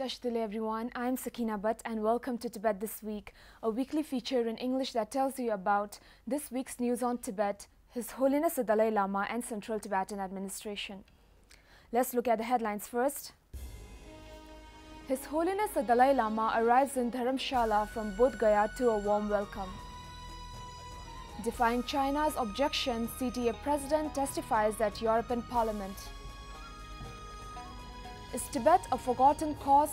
Tashdil everyone, I'm Sakina Butt and welcome to Tibet This Week, a weekly feature in English that tells you about this week's news on Tibet, His Holiness the Dalai Lama and Central Tibetan Administration. Let's look at the headlines first. His Holiness the Dalai Lama arrives in Dharamshala from Bodh Gaya to a warm welcome. Defying China's objection, CTA President testifies at European Parliament. Is Tibet a forgotten cause?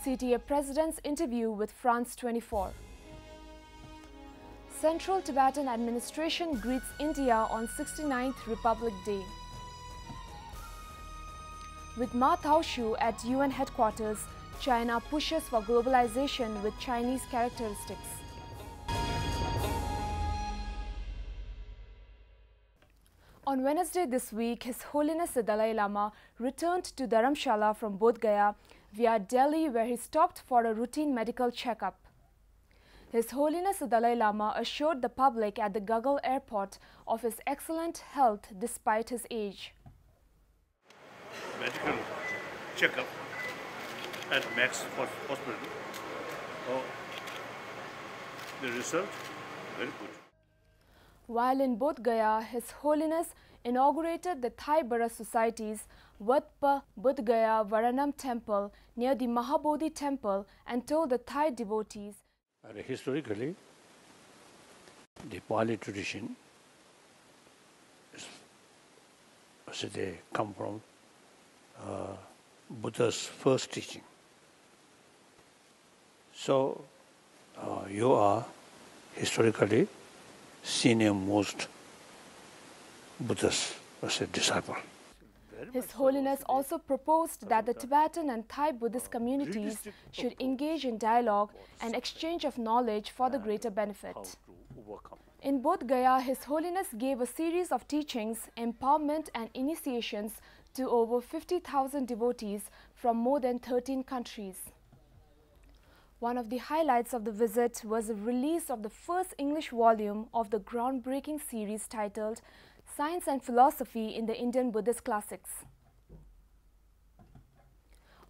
CTA President's interview with France 24. Central Tibetan Administration greets India on 69th Republic Day. With Ma Taoshu at UN headquarters, China pushes for globalization with Chinese characteristics. On Wednesday this week, His Holiness the Dalai Lama returned to Dharamshala from Bodh Gaya via Delhi, where he stopped for a routine medical checkup. His Holiness the Dalai Lama assured the public at the Gagal airport of his excellent health despite his age. Medical checkup at Max Hospital. Oh, the result, very good. While in Bodh Gaya, His Holiness inaugurated the Thai Bara Society's Vatpa Bodh Gaya Varanam temple near the Mahabodhi temple and told the Thai devotees. Historically, the Pali tradition they come from Buddha's first teaching. So you are historically senior most Buddha's disciple. His Holiness also proposed that the Tibetan and Thai Buddhist communities should engage in dialogue and exchange of knowledge for the greater benefit. In Bodh Gaya, His Holiness gave a series of teachings, empowerment and initiations to over 50,000 devotees from more than 13 countries. One of the highlights of the visit was the release of the first English volume of the groundbreaking series titled Science and Philosophy in the Indian Buddhist Classics.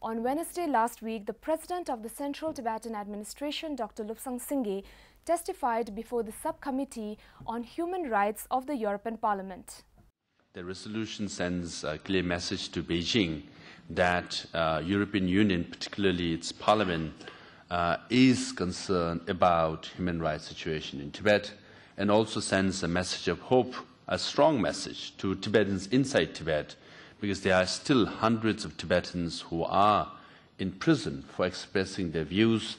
On Wednesday last week, the President of the Central Tibetan Administration, Dr. Lobsang Singye, testified before the subcommittee on human rights of the European Parliament. The resolution sends a clear message to Beijing that European Union, particularly its Parliament, is concerned about human rights situation in Tibet, and also sends a message of hope, a strong message to Tibetans inside Tibet, because there are still hundreds of Tibetans who are in prison for expressing their views.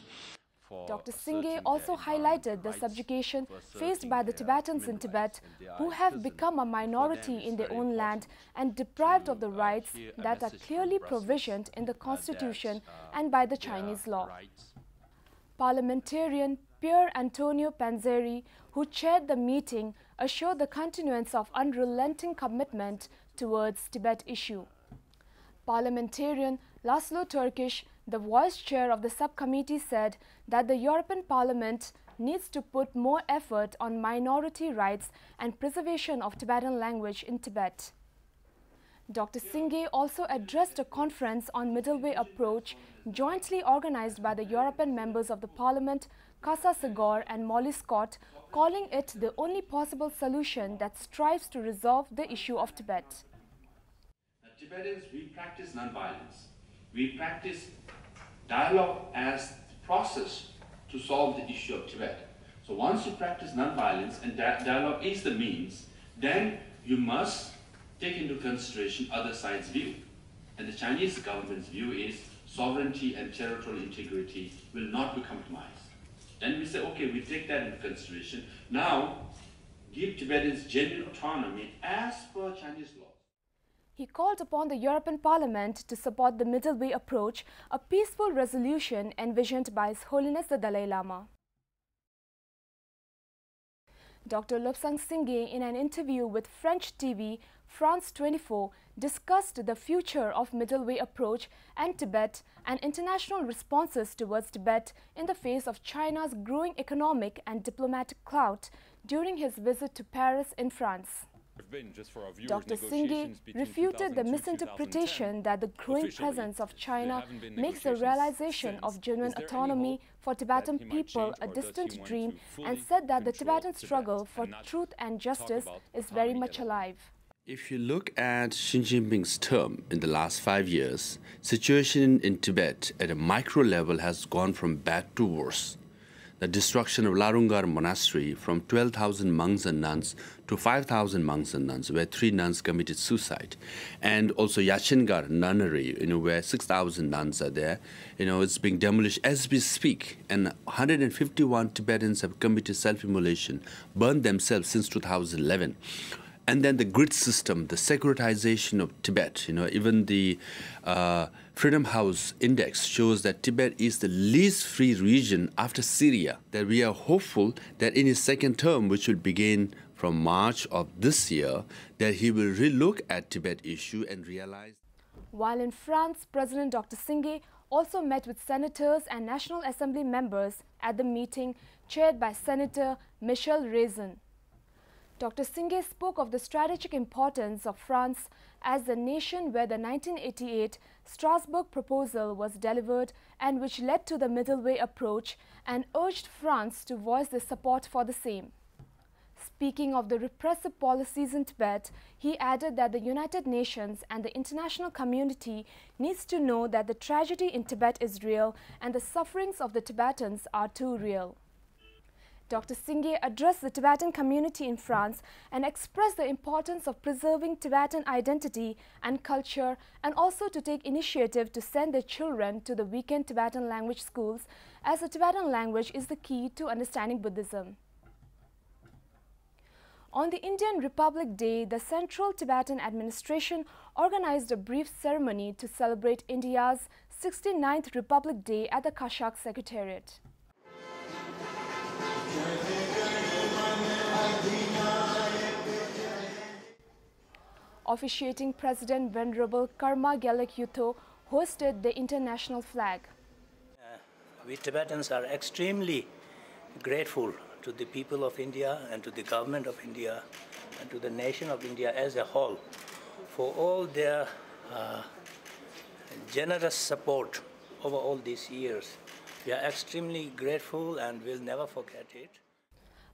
Dr. Singye also highlighted the subjugation faced by the Tibetans in Tibet, who have become a minority in their own land and deprived of the rights that are clearly provisioned in the Constitution and by the Chinese law. Parliamentarian Pier Antonio Panzeri, who chaired the meeting, assured the continuance of unrelenting commitment towards Tibet issue. Parliamentarian Laszlo Turkish, the vice chair of the subcommittee, said that the European Parliament needs to put more effort on minority rights and preservation of Tibetan language in Tibet. Dr. Singye also addressed a conference on middle way approach jointly organized by the European members of the Parliament, Kasa Segor and Molly Scott, calling it the only possible solution that strives to resolve the issue of Tibet. Tibetans, we practice non-violence. We practice dialogue as the process to solve the issue of Tibet. So once you practice non-violence and dialogue is the means, then you must take into consideration other sides' view. And the Chinese government's view is sovereignty and territorial integrity will not be compromised. Then we say, okay, we take that into consideration. Now, give Tibetans genuine autonomy as per Chinese law. He called upon the European Parliament to support the middle way approach, a peaceful resolution envisioned by His Holiness the Dalai Lama. Dr. Lobsang Singye, in an interview with French TV France 24, discussed the future of middle way approach and Tibet and international responses towards Tibet in the face of China's growing economic and diplomatic clout during his visit to Paris in France. Dr. Singh refuted the misinterpretation that the growing presence of China makes the realization of genuine autonomy for Tibetan people a distant dream, and said that the Tibetan struggle for truth and justice is very much alive. If you look at Xi Jinping's term in the last 5 years, situation in Tibet at a micro level has gone from bad to worse. The destruction of Larungar Monastery from 12,000 monks and nuns to 5,000 monks and nuns, where 3 nuns committed suicide. And also Yachingar Nunnery, where 6,000 nuns are there. It's being demolished as we speak. And 151 Tibetans have committed self-immolation, burned themselves since 2011. And then the grid system, the securitization of Tibet, even the Freedom House Index shows that Tibet is the least free region after Syria. That we are hopeful that in his second term, which will begin from March of this year, that he will relook at Tibet issue and realize. While in France, President Dr. Singh also met with senators and National Assembly members at the meeting chaired by Senator Michel Raisin. Dr. Singh spoke of the strategic importance of France as the nation where the 1988 Strasbourg proposal was delivered and which led to the middle way approach, and urged France to voice their support for the same. Speaking of the repressive policies in Tibet, he added that the United Nations and the international community needs to know that the tragedy in Tibet is real and the sufferings of the Tibetans are too real. Dr. Singh addressed the Tibetan community in France and expressed the importance of preserving Tibetan identity and culture, and also to take initiative to send their children to the weekend Tibetan language schools, as the Tibetan language is the key to understanding Buddhism. On the Indian Republic Day, the Central Tibetan Administration organized a brief ceremony to celebrate India's 69th Republic Day at the Kashak Secretariat. Officiating President Venerable Karma Gelek Yutho hosted the international flag. We Tibetans are extremely grateful to the people of India and to the government of India and to the nation of India as a whole for all their generous support over all these years. We are extremely grateful and will never forget it.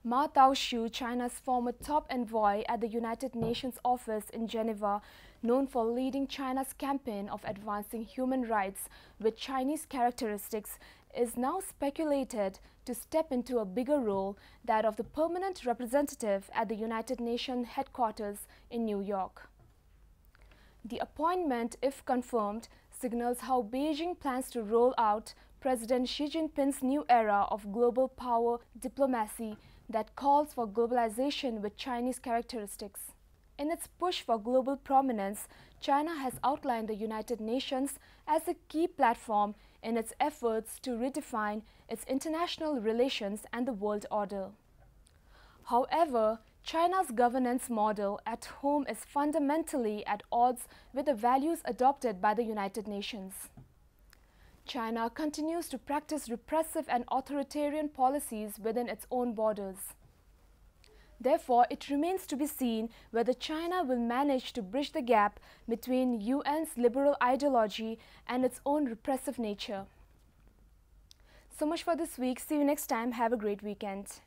Ma Taoxiu, China's former top envoy at the United Nations office in Geneva, known for leading China's campaign of advancing human rights with Chinese characteristics, is now speculated to step into a bigger role, that of the permanent representative at the United Nations headquarters in New York. The appointment, if confirmed, signals how Beijing plans to roll out President Xi Jinping's new era of global power diplomacy that calls for globalization with Chinese characteristics. In its push for global prominence, China has outlined the United Nations as a key platform in its efforts to redefine its international relations and the world order. However, China's governance model at home is fundamentally at odds with the values adopted by the United Nations. China continues to practice repressive and authoritarian policies within its own borders. Therefore, it remains to be seen whether China will manage to bridge the gap between UN's liberal ideology and its own repressive nature. So much for this week. See you next time. Have a great weekend.